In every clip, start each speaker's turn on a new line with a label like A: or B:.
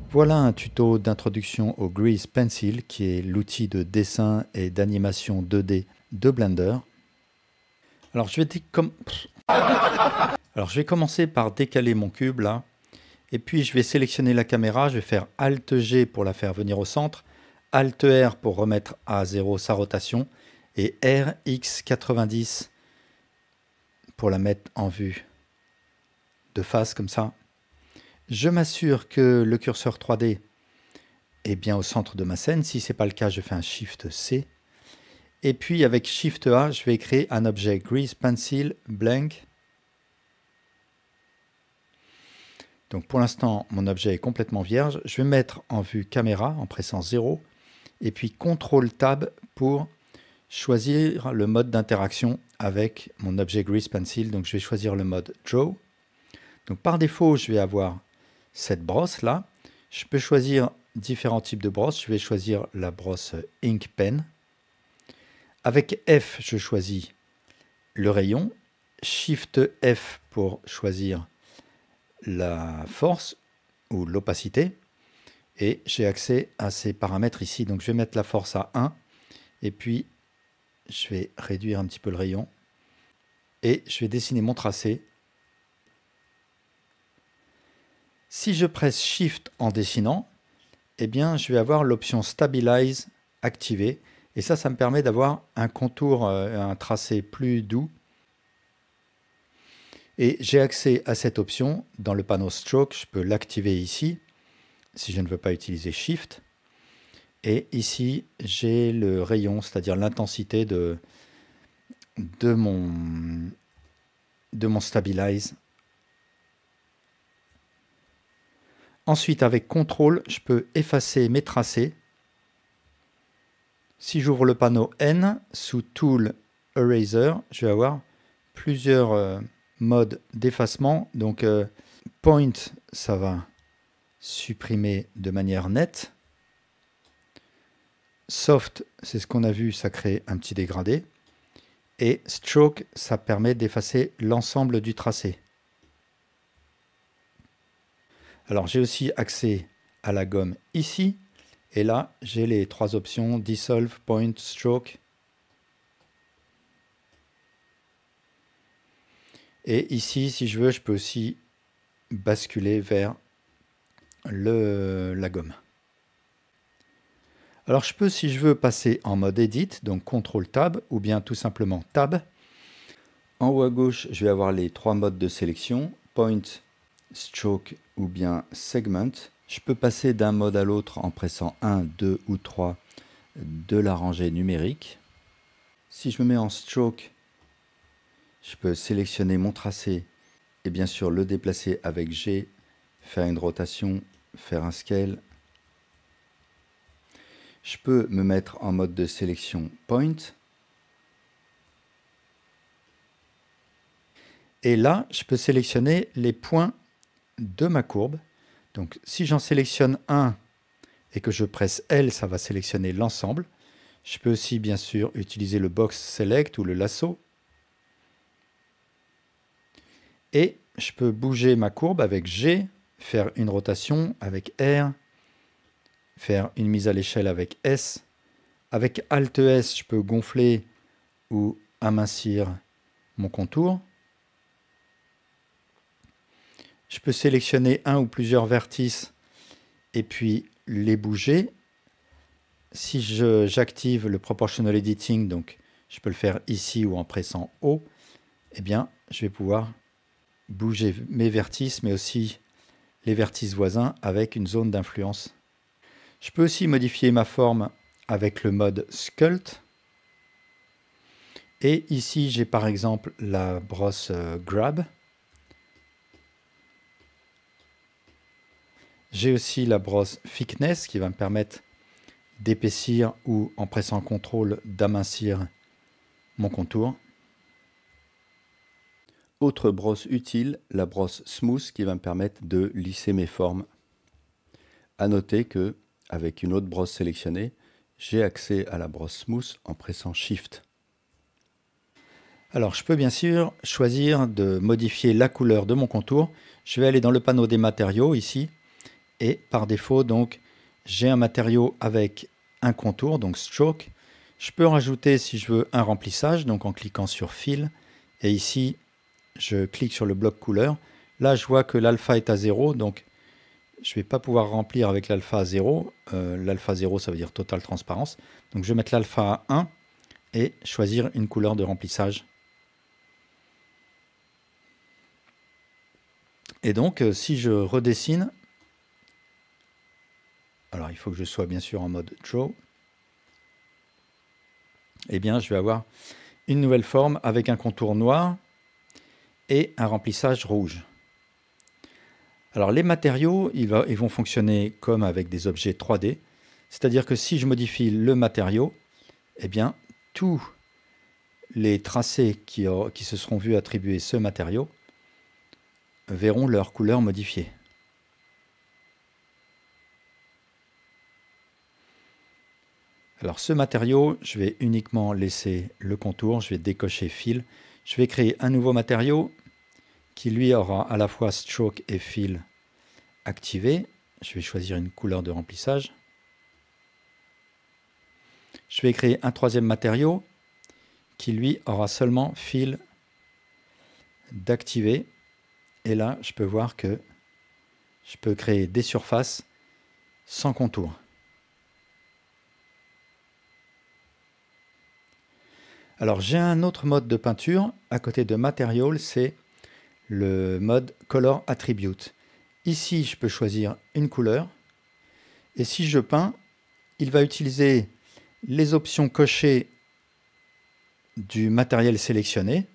A: Voilà un tuto d'introduction au Grease Pencil, qui est l'outil de dessin et d'animation 2D de Blender. Alors je vais commencer par décaler mon cube là, et puis je vais sélectionner la caméra, je vais faire Alt G pour la faire venir au centre, Alt R pour remettre à 0 sa rotation, et RX 90 pour la mettre en vue de face comme ça. Je m'assure que le curseur 3D est bien au centre de ma scène. Si ce n'est pas le cas, je fais un Shift C. Et puis avec Shift A, je vais créer un objet Grease Pencil Blank. Donc pour l'instant, mon objet est complètement vierge. Je vais mettre en vue caméra en pressant 0. Et puis CTRL Tab pour choisir le mode d'interaction avec mon objet Grease Pencil. Donc je vais choisir le mode Draw. Donc par défaut, je vais avoir cette brosse là. Je peux choisir différents types de brosses. Je vais choisir la brosse Ink Pen. Avec F, je choisis le rayon. Shift F pour choisir la force ou l'opacité. Et j'ai accès à ces paramètres ici. Donc je vais mettre la force à 1. Et puis je vais réduire un petit peu le rayon. Et je vais dessiner mon tracé. Si je presse Shift en dessinant, eh bien, je vais avoir l'option Stabilize activée. Et ça me permet d'avoir un contour, un tracé plus doux. Et j'ai accès à cette option dans le panneau Stroke. Je peux l'activer ici, si je ne veux pas utiliser Shift. Et ici, j'ai le rayon, c'est-à-dire l'intensité de mon Stabilize. Ensuite, avec CTRL, je peux effacer mes tracés. Si j'ouvre le panneau N, sous Tool Eraser, je vais avoir plusieurs modes d'effacement. Donc, Point, ça va supprimer de manière nette. Soft, c'est ce qu'on a vu, ça crée un petit dégradé. Et Stroke, ça permet d'effacer l'ensemble du tracé. Alors j'ai aussi accès à la gomme ici. Et là, j'ai les trois options Dissolve, Point, Stroke. Et ici, si je veux, je peux aussi basculer vers la gomme. Alors je peux, si je veux, passer en mode Edit, donc CTRL Tab, ou bien tout simplement Tab. En haut à gauche, je vais avoir les trois modes de sélection, Point, Stroke ou bien Segment. Je peux passer d'un mode à l'autre en pressant 1, 2 ou 3 de la rangée numérique. Si je me mets en Stroke, je peux sélectionner mon tracé et bien sûr le déplacer avec G, faire une rotation, faire un scale. Je peux me mettre en mode de sélection Point. Et là, je peux sélectionner les points de ma courbe. Donc si j'en sélectionne un et que je presse L, ça va sélectionner l'ensemble. Je peux aussi bien sûr utiliser le Box Select ou le lasso. Et je peux bouger ma courbe avec G, faire une rotation avec R, faire une mise à l'échelle avec S. Avec Alt S, je peux gonfler ou amincir mon contour. Je peux sélectionner un ou plusieurs vertices et puis les bouger. Si j'active le Proportional Editing, donc je peux le faire ici ou en pressant O, eh bien je vais pouvoir bouger mes vertices, mais aussi les vertices voisins avec une zone d'influence. Je peux aussi modifier ma forme avec le mode Sculpt. Et ici, j'ai par exemple la brosse Grab. J'ai aussi la brosse Thickness qui va me permettre d'épaissir ou en pressant CTRL d'amincir mon contour. Autre brosse utile, la brosse Smooth qui va me permettre de lisser mes formes. À noter que avec une autre brosse sélectionnée, j'ai accès à la brosse Smooth en pressant Shift. Alors je peux bien sûr choisir de modifier la couleur de mon contour. Je vais aller dans le panneau des matériaux ici et par défaut donc j'ai un matériau avec un contour, donc stroke. Je peux rajouter si je veux un remplissage, donc en cliquant sur Fill et ici je clique sur le bloc couleur. Là je vois que l'alpha est à 0, donc je ne vais pas pouvoir remplir avec l'alpha à 0. L'alpha 0 ça veut dire totale transparence. Donc je vais mettre l'alpha à 1 et choisir une couleur de remplissage. Et donc, si je redessine, alors il faut que je sois bien sûr en mode Draw, eh bien je vais avoir une nouvelle forme avec un contour noir et un remplissage rouge. Alors les matériaux, ils vont fonctionner comme avec des objets 3D, c'est-à-dire que si je modifie le matériau, eh bien tous les tracés qui se seront vus attribuer ce matériau verront leur couleur modifiée. Alors ce matériau, je vais uniquement laisser le contour, je vais décocher Fill. Je vais créer un nouveau matériau qui lui aura à la fois Stroke et Fill activé. Je vais choisir une couleur de remplissage. Je vais créer un troisième matériau qui lui aura seulement Fill d'activer. Et là, je peux voir que je peux créer des surfaces sans contour. Alors j'ai un autre mode de peinture à côté de Material, c'est le mode Color Attribute. Ici, je peux choisir une couleur et si je peins, il va utiliser les options cochées du matériel sélectionné,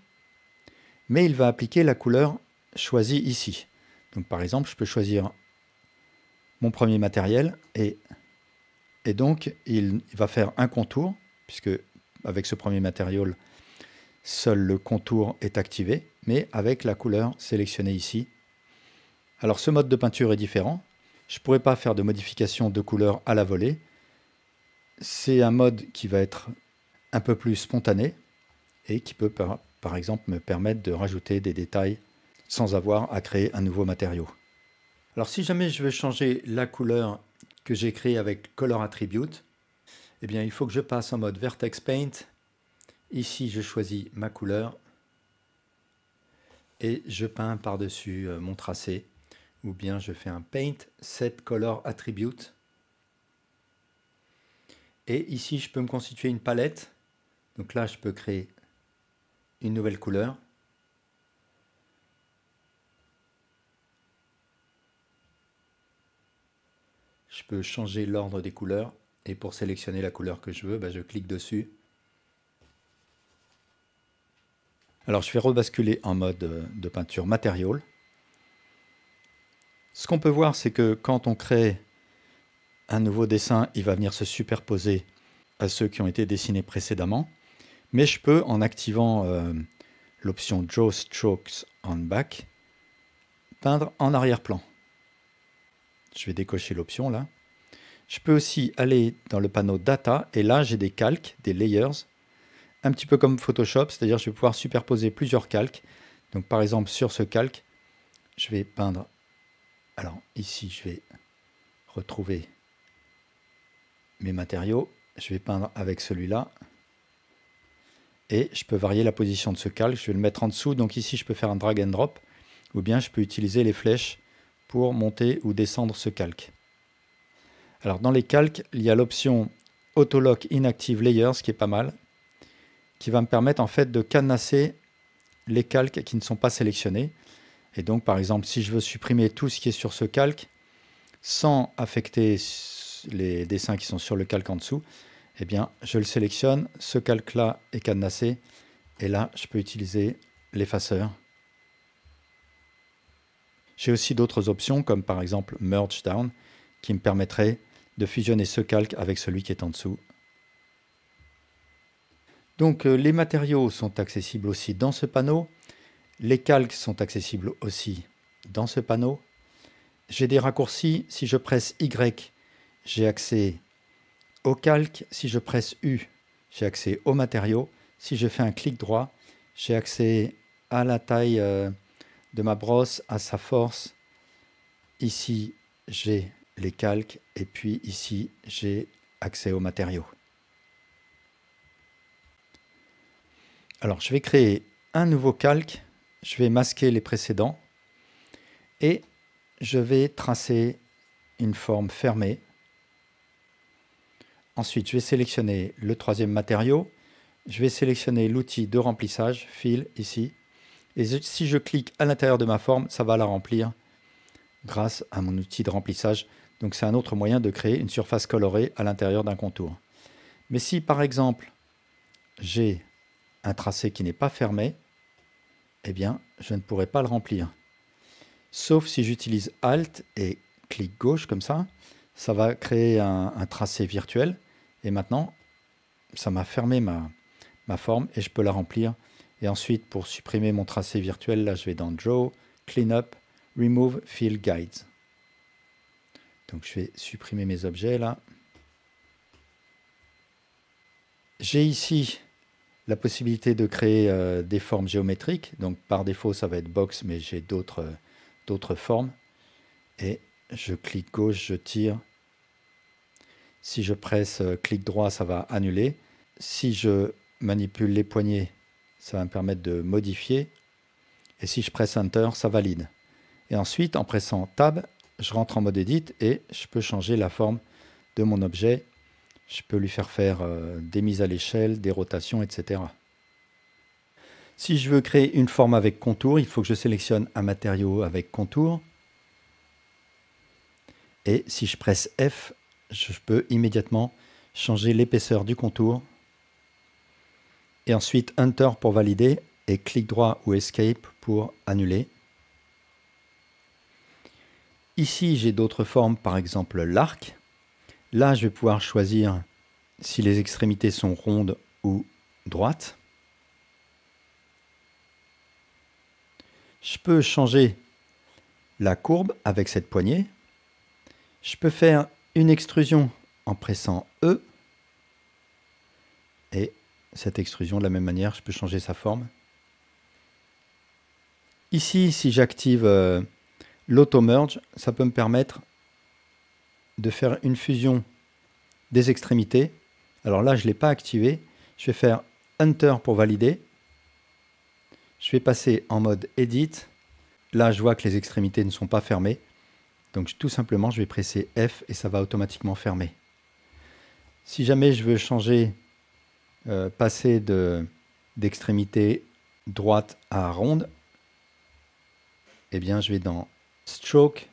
A: mais il va appliquer la couleur choisie ici. Donc par exemple, je peux choisir mon premier matériel et donc il va faire un contour, puisque avec ce premier matériau, seul le contour est activé, mais avec la couleur sélectionnée ici. Alors ce mode de peinture est différent. Je ne pourrais pas faire de modification de couleur à la volée. C'est un mode qui va être un peu plus spontané et qui peut par exemple me permettre de rajouter des détails sans avoir à créer un nouveau matériau. Alors si jamais je veux changer la couleur que j'ai créée avec Color Attribute, eh bien il faut que je passe en mode Vertex Paint. Ici je choisis ma couleur et je peins par-dessus mon tracé, ou bien je fais un Paint Set Color Attribute. Et ici je peux me constituer une palette. Donc là je peux créer une nouvelle couleur. Je peux changer l'ordre des couleurs et pour sélectionner la couleur que je veux, je clique dessus. Alors je vais rebasculer en mode de peinture Material. Ce qu'on peut voir, c'est que quand on crée un nouveau dessin, il va venir se superposer à ceux qui ont été dessinés précédemment. Mais je peux, en activant l'option Draw Strokes on Back, peindre en arrière-plan. Je vais décocher l'option là. Je peux aussi aller dans le panneau Data et là j'ai des calques, des layers, un petit peu comme Photoshop, c'est-à-dire je vais pouvoir superposer plusieurs calques. Donc par exemple sur ce calque, je vais peindre, alors ici je vais retrouver mes matériaux, je vais peindre avec celui-là et je peux varier la position de ce calque, je vais le mettre en dessous, donc ici je peux faire un drag and drop ou bien je peux utiliser les flèches pour monter ou descendre ce calque. Alors dans les calques, il y a l'option Auto Lock Inactive Layers qui est pas mal, qui va me permettre en fait de cadenasser les calques qui ne sont pas sélectionnés. Et donc par exemple, si je veux supprimer tout ce qui est sur ce calque, sans affecter les dessins qui sont sur le calque en dessous, eh bien je le sélectionne, ce calque-là est cadenassé, et là je peux utiliser l'effaceur. J'ai aussi d'autres options, comme par exemple Merge Down, qui me permettrait de fusionner ce calque avec celui qui est en dessous. Donc les matériaux sont accessibles aussi dans ce panneau. Les calques sont accessibles aussi dans ce panneau. J'ai des raccourcis. Si je presse Y, j'ai accès au calque. Si je presse U, j'ai accès aux matériaux. Si je fais un clic droit, J'ai accès à la taille de ma brosse, à sa force. Ici, j'ai les calques et puis ici, j'ai accès aux matériaux. Alors, je vais créer un nouveau calque. Je vais masquer les précédents et je vais tracer une forme fermée. Ensuite, je vais sélectionner le troisième matériau. Je vais sélectionner l'outil de remplissage, Fill, ici. Et si je clique à l'intérieur de ma forme, ça va la remplir grâce à mon outil de remplissage. Donc c'est un autre moyen de créer une surface colorée à l'intérieur d'un contour. Mais si par exemple, j'ai un tracé qui n'est pas fermé, eh bien, je ne pourrai pas le remplir. Sauf si j'utilise Alt et clic gauche comme ça va créer un tracé virtuel. Et maintenant, ça m'a fermé ma forme et je peux la remplir. Et ensuite, pour supprimer mon tracé virtuel, là, je vais dans Draw, Cleanup, Remove Fill Guides. Donc, je vais supprimer mes objets là. J'ai ici la possibilité de créer des formes géométriques. Donc, par défaut, ça va être box, mais j'ai d'autres formes. Et je clique gauche, je tire. Si je presse clic droit, ça va annuler. Si je manipule les poignets, ça va me permettre de modifier. Et si je presse Enter, ça valide. Et ensuite, en pressant Tab, je rentre en mode Edit et je peux changer la forme de mon objet. Je peux lui faire des mises à l'échelle, des rotations, etc. Si je veux créer une forme avec contour, il faut que je sélectionne un matériau avec contour. Et si je presse F, je peux immédiatement changer l'épaisseur du contour. Et ensuite Enter pour valider et clic droit ou Escape pour annuler. Ici, j'ai d'autres formes, par exemple l'arc. Là, je vais pouvoir choisir si les extrémités sont rondes ou droites. Je peux changer la courbe avec cette poignée. Je peux faire une extrusion en pressant E. Et cette extrusion, de la même manière, je peux changer sa forme. Ici, si j'active l'auto-merge, ça peut me permettre de faire une fusion des extrémités. Alors là, je ne l'ai pas activé. Je vais faire Enter pour valider. Je vais passer en mode Edit. Là, je vois que les extrémités ne sont pas fermées. Donc tout simplement, je vais presser F et ça va automatiquement fermer. Si jamais je veux changer, passer d'extrémité droite à ronde, eh bien, je vais dans Stroke,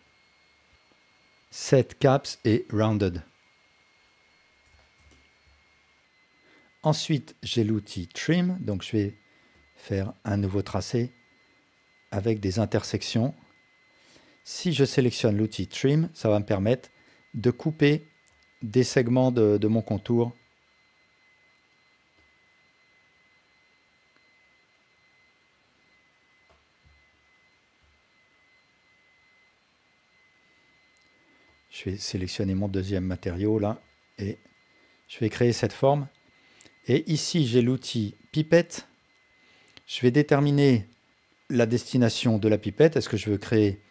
A: Set Caps et Rounded. Ensuite, j'ai l'outil Trim, donc je vais faire un nouveau tracé avec des intersections. Si je sélectionne l'outil Trim, ça va me permettre de couper des segments de mon contour. Je vais sélectionner mon deuxième matériau là et je vais créer cette forme. Et ici, j'ai l'outil Pipette. Je vais déterminer la destination de la pipette. Est-ce que je veux créer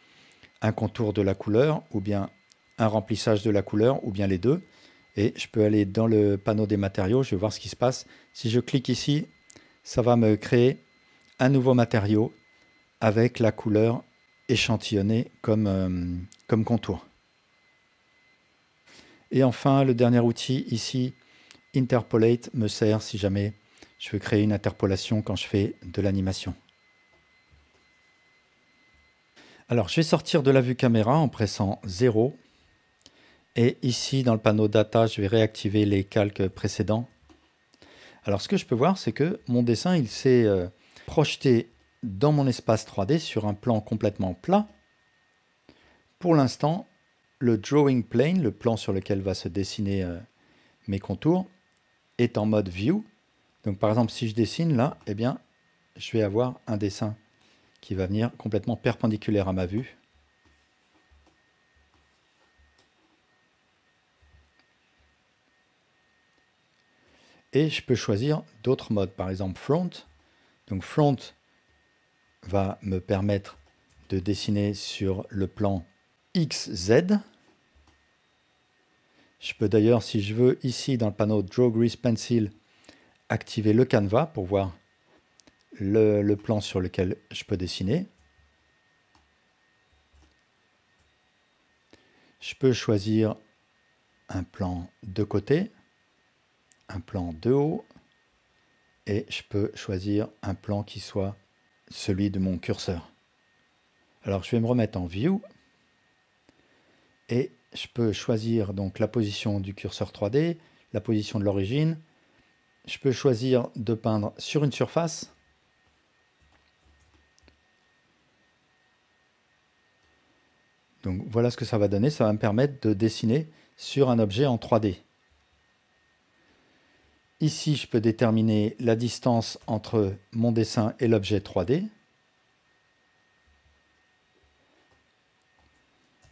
A: un contour de la couleur ou bien un remplissage de la couleur ou bien les deux? Et je peux aller dans le panneau des matériaux, je vais voir ce qui se passe. Si je clique ici, ça va me créer un nouveau matériau avec la couleur échantillonnée comme contour. Et enfin, le dernier outil ici, Interpolate, me sert si jamais je veux créer une interpolation quand je fais de l'animation. Alors, je vais sortir de la vue caméra en pressant 0. Et ici, dans le panneau Data, je vais réactiver les calques précédents. Alors, ce que je peux voir, c'est que mon dessin, il s'est projeté dans mon espace 3D sur un plan complètement plat. Pour l'instant, le Drawing Plane, le plan sur lequel va se dessiner mes contours, est en mode View. Donc, par exemple, si je dessine là, eh bien, je vais avoir un dessin qui va venir complètement perpendiculaire à ma vue. Et je peux choisir d'autres modes, par exemple Front. Donc front va me permettre de dessiner sur le plan XZ. Je peux d'ailleurs, si je veux, ici dans le panneau Draw Grease Pencil, activer le canevas pour voir le plan sur lequel je peux dessiner. Je peux choisir un plan de côté, un plan de haut, et je peux choisir un plan qui soit celui de mon curseur. Alors je vais me remettre en View, et je peux choisir donc la position du curseur 3D, la position de l'origine. Je peux choisir de peindre sur une surface. Donc voilà ce que ça va donner, ça va me permettre de dessiner sur un objet en 3D. Ici, je peux déterminer la distance entre mon dessin et l'objet 3D.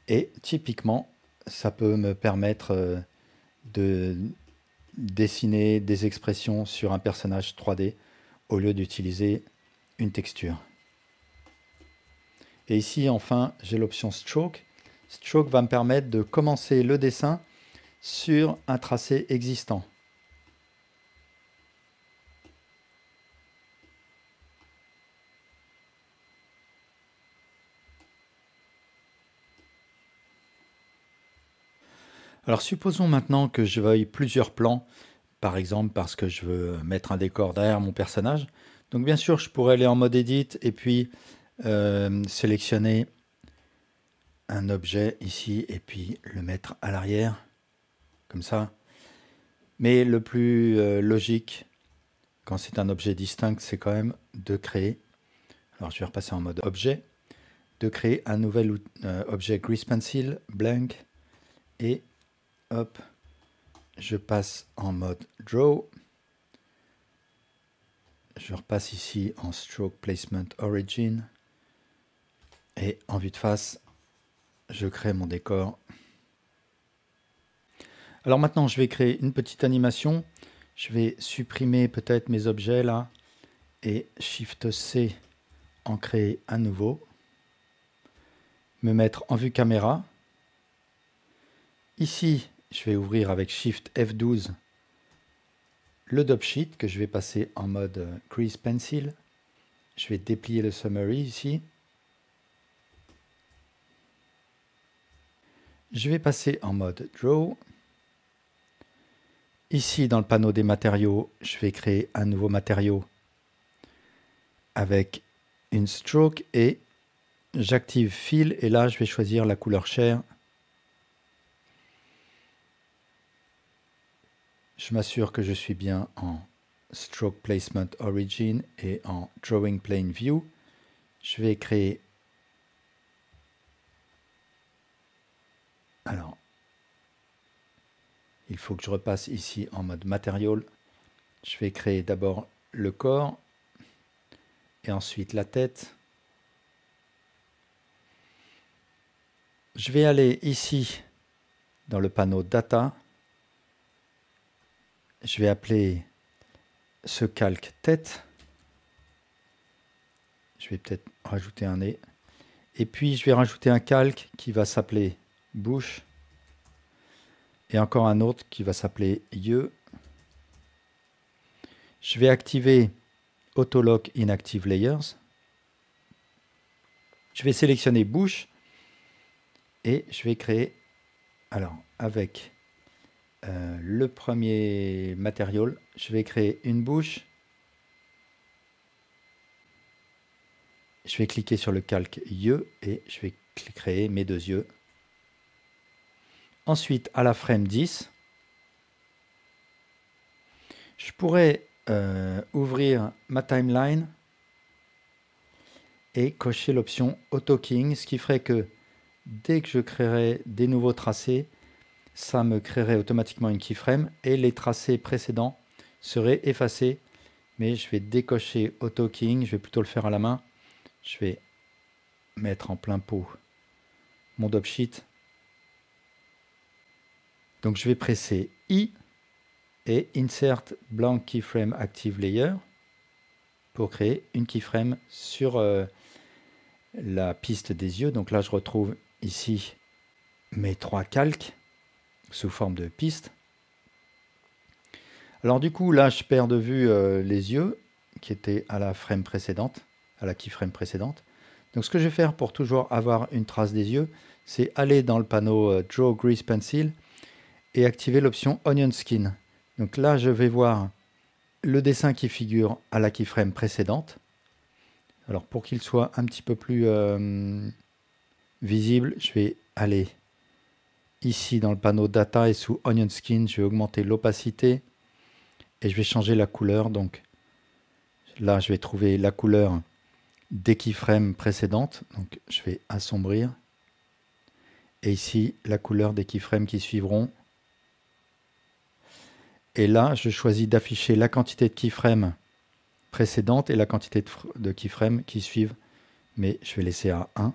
A: Et typiquement, ça peut me permettre de dessiner des expressions sur un personnage 3D au lieu d'utiliser une texture. Et ici, enfin, j'ai l'option Stroke. Stroke va me permettre de commencer le dessin sur un tracé existant. Alors supposons maintenant que je veuille plusieurs plans, par exemple parce que je veux mettre un décor derrière mon personnage. Donc bien sûr, je pourrais aller en mode Edit et puis sélectionner un objet ici et puis le mettre à l'arrière, comme ça. Mais le plus logique, quand c'est un objet distinct, c'est quand même de créer, alors je vais repasser en mode objet, de créer un nouvel objet Grease Pencil, blank, et hop, je passe en mode Draw. Je repasse ici en Stroke Placement Origin. Et en vue de face, je crée mon décor. Alors maintenant, je vais créer une petite animation. Je vais supprimer peut-être mes objets là. Et Shift C, en créer un nouveau. Me mettre en vue caméra. Ici, je vais ouvrir avec Shift F12 le Dope Sheet que je vais passer en mode Grease Pencil. Je vais déplier le summary ici. Je vais passer en mode Draw. Ici, dans le panneau des matériaux, je vais créer un nouveau matériau avec une stroke et j'active Fill. Et là, je vais choisir la couleur chair. Je m'assure que je suis bien en Stroke Placement Origin et en Drawing Plane View. Je vais créer... Alors, il faut que je repasse ici en mode Material. Je vais créer d'abord le corps et ensuite la tête. Je vais aller ici dans le panneau Data. Je vais appeler ce calque tête. Je vais peut-être rajouter un nez. Et puis je vais rajouter un calque qui va s'appeler bouche. Et encore un autre qui va s'appeler yeux. Je vais activer Autolock Inactive Layers. Je vais sélectionner bouche. Et je vais créer, alors avec le premier matériau, je vais créer une bouche. Je vais cliquer sur le calque yeux et je vais créer mes deux yeux. Ensuite, à la frame 10, je pourrais ouvrir ma timeline et cocher l'option Auto King, ce qui ferait que dès que je créerai des nouveaux tracés, ça me créerait automatiquement une keyframe et les tracés précédents seraient effacés. Mais je vais décocher Auto King, je vais plutôt le faire à la main. Je vais mettre en plein pot mon Dope Sheet. Donc je vais presser I et Insert Blank Keyframe Active Layer pour créer une keyframe sur la piste des yeux. Donc là, je retrouve ici mes 3 calques sous forme de piste. Alors du coup, là, je perds de vue les yeux qui étaient à la frame précédente, à la keyframe précédente. Donc ce que je vais faire pour toujours avoir une trace des yeux, c'est aller dans le panneau Draw Grease Pencil et activer l'option Onion Skin. Donc là, je vais voir le dessin qui figure à la keyframe précédente. Alors pour qu'il soit un petit peu plus visible, je vais aller ici dans le panneau Data et sous Onion Skin, je vais augmenter l'opacité et je vais changer la couleur. Donc là, je vais trouver la couleur des keyframes précédentes. Donc je vais assombrir. Et ici, la couleur des keyframes qui suivront. Et là, je choisis d'afficher la quantité de keyframes précédentes et la quantité de keyframes qui suivent. Mais je vais laisser à 1.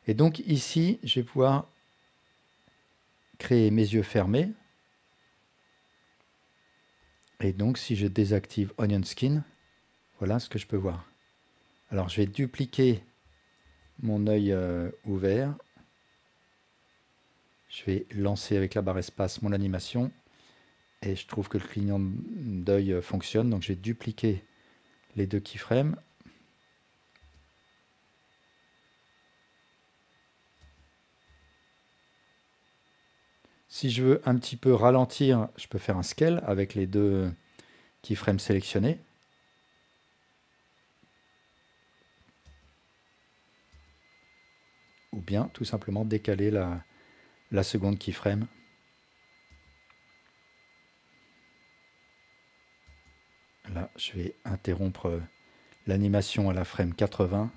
A: Et donc ici, je vais pouvoir créer mes yeux fermés. Et donc si je désactive Onion Skin, voilà ce que je peux voir. Alors je vais dupliquer mon œil ouvert. Je vais lancer avec la barre espace mon animation. Et je trouve que le clignement d'œil fonctionne. Donc je vais dupliquer les 2 keyframes. Si je veux un petit peu ralentir, je peux faire un scale avec les 2 keyframes sélectionnés. Ou bien tout simplement décaler la seconde keyframe. Là, je vais interrompre l'animation à la frame 80.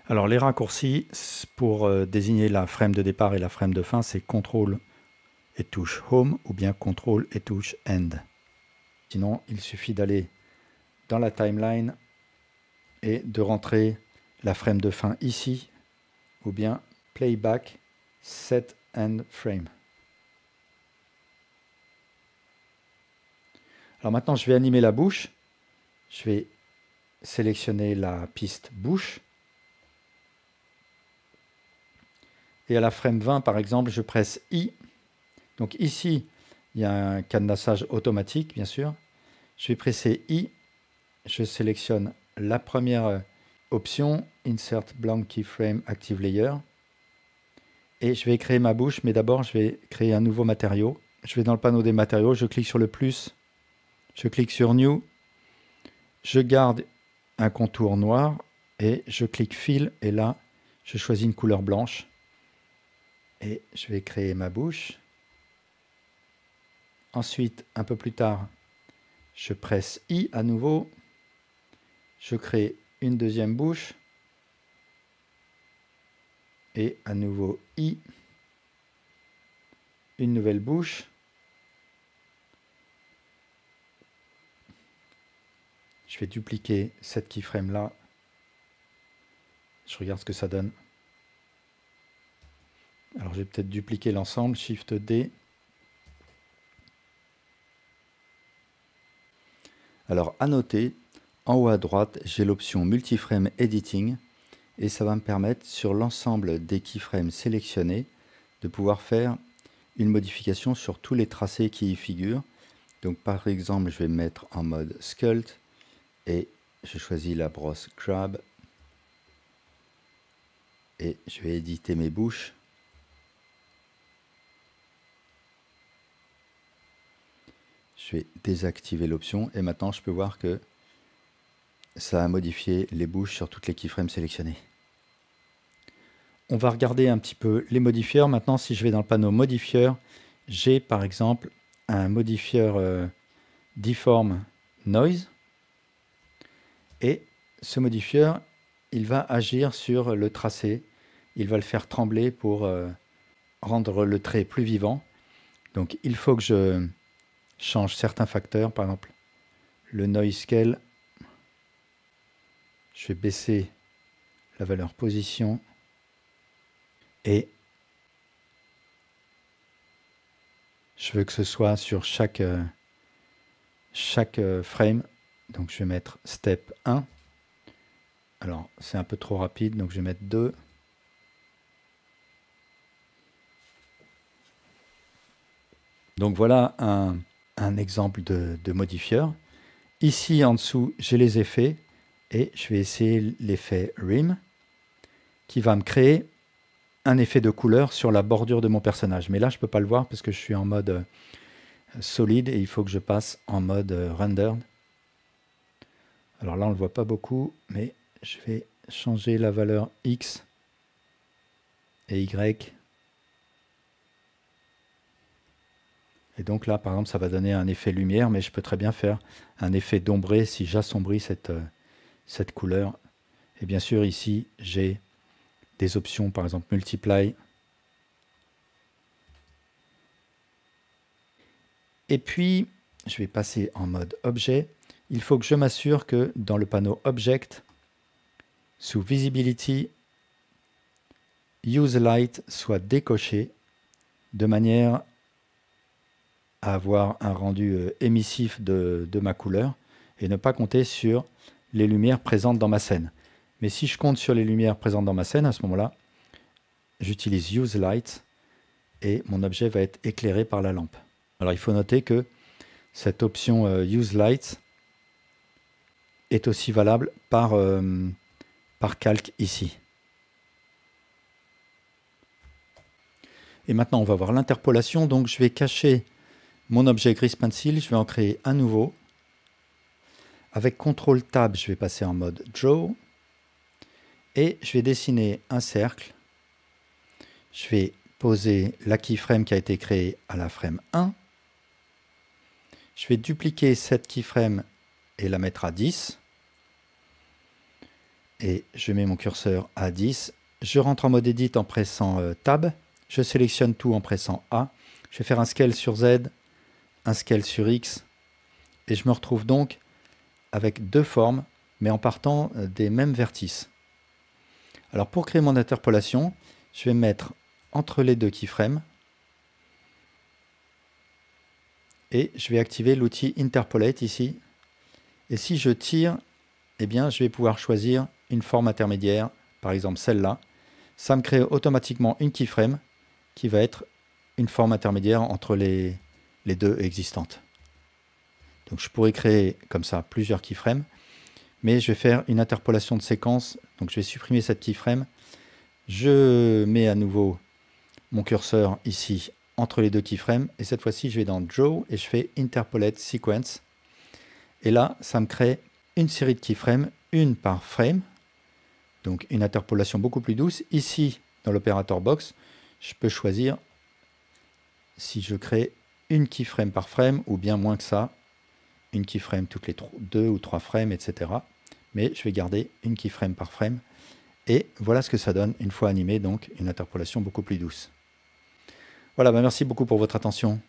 A: Alors les raccourcis pour désigner la frame de départ et la frame de fin, c'est CTRL et touche Home ou bien CTRL et touche End. Sinon, il suffit d'aller dans la timeline et de rentrer la frame de fin ici ou bien Playback Set End Frame. Alors maintenant, je vais animer la bouche. Je vais sélectionner la piste bouche. Et à la frame 20, par exemple, je presse I. Donc ici, il y a un cadenassage automatique, bien sûr. Je vais presser I. Je sélectionne la première option, Insert Blank Keyframe Active Layer. Et je vais créer ma bouche, mais d'abord, je vais créer un nouveau matériau. Je vais dans le panneau des matériaux, je clique sur le plus. Je clique sur New. Je garde un contour noir et je clique Fill. Et là, je choisis une couleur blanche. Et je vais créer ma bouche. Ensuite, un peu plus tard, je presse I à nouveau. Je crée une deuxième bouche. Et à nouveau I. Une nouvelle bouche. Je vais dupliquer cette keyframe là. Je regarde ce que ça donne. Alors je vais peut-être dupliquer l'ensemble, Shift D. Alors à noter, en haut à droite, j'ai l'option Multiframe Editing et ça va me permettre sur l'ensemble des keyframes sélectionnés de pouvoir faire une modification sur tous les tracés qui y figurent. Donc par exemple, je vais me mettre en mode Sculpt et je choisis la brosse Grab et je vais éditer mes bouches. Je vais désactiver l'option et maintenant je peux voir que ça a modifié les bouches sur toutes les keyframes sélectionnés. On va regarder un petit peu les modifieurs. Maintenant, si je vais dans le panneau modifieur, j'ai par exemple un modifieur Deform Noise. Et ce modifieur, il va agir sur le tracé. Il va le faire trembler pour rendre le trait plus vivant. Donc il faut que je change certains facteurs. Par exemple, le Noise Scale. Je vais baisser la valeur position. Et je veux que ce soit sur chaque frame Donc je vais mettre step 1. Alors c'est un peu trop rapide, donc je vais mettre 2. Donc voilà un exemple de modifieur. Ici en dessous, j'ai les effets et je vais essayer l'effet Rim qui va me créer un effet de couleur sur la bordure de mon personnage. Mais là, je ne peux pas le voir parce que je suis en mode solide et il faut que je passe en mode rendered. Alors là, on ne le voit pas beaucoup, mais je vais changer la valeur X et Y. Et donc là, par exemple, ça va donner un effet lumière, mais je peux très bien faire un effet d'ombré si j'assombris cette couleur. Et bien sûr, ici, j'ai des options, par exemple, multiply. Et puis, je vais passer en mode objet. Il faut que je m'assure que dans le panneau Object, sous Visibility, Use Light soit décoché de manière à avoir un rendu émissif de ma couleur et ne pas compter sur les lumières présentes dans ma scène. Mais si je compte sur les lumières présentes dans ma scène, à ce moment-là, j'utilise Use Light et mon objet va être éclairé par la lampe. Alors il faut noter que cette option Use Light est aussi valable par calque ici. Et maintenant on va voir l'interpolation, donc je vais cacher mon objet Grease Pencil, je vais en créer un nouveau. Avec CTRL Tab, je vais passer en mode Draw. Et je vais dessiner un cercle. Je vais poser la keyframe qui a été créée à la frame 1. Je vais dupliquer cette keyframe et la mettre à 10. Et je mets mon curseur à 10. Je rentre en mode Edit en pressant Tab. Je sélectionne tout en pressant A. Je vais faire un scale sur Z, un scale sur X. Et je me retrouve donc avec deux formes, mais en partant des mêmes vertices. Alors pour créer mon interpolation, je vais mettre entre les deux keyframes et je vais activer l'outil Interpolate ici. Et si je tire, eh bien, je vais pouvoir choisir une forme intermédiaire, par exemple celle-là. Ça me crée automatiquement une keyframe qui va être une forme intermédiaire entre les deux existantes. Donc je pourrais créer comme ça plusieurs keyframes, mais je vais faire une interpolation de séquence. Donc je vais supprimer cette keyframe. Je mets à nouveau mon curseur ici entre les deux keyframes et cette fois-ci je vais dans Draw et je fais Interpolate Sequence. Et là, ça me crée une série de keyframes, une par frame, donc une interpolation beaucoup plus douce. Ici, dans l'opérateur box, je peux choisir si je crée une keyframe par frame ou bien moins que ça, une keyframe toutes les 2 ou 3 frames, etc. Mais je vais garder une keyframe par frame. Et voilà ce que ça donne une fois animé, donc une interpolation beaucoup plus douce. Voilà, merci beaucoup pour votre attention.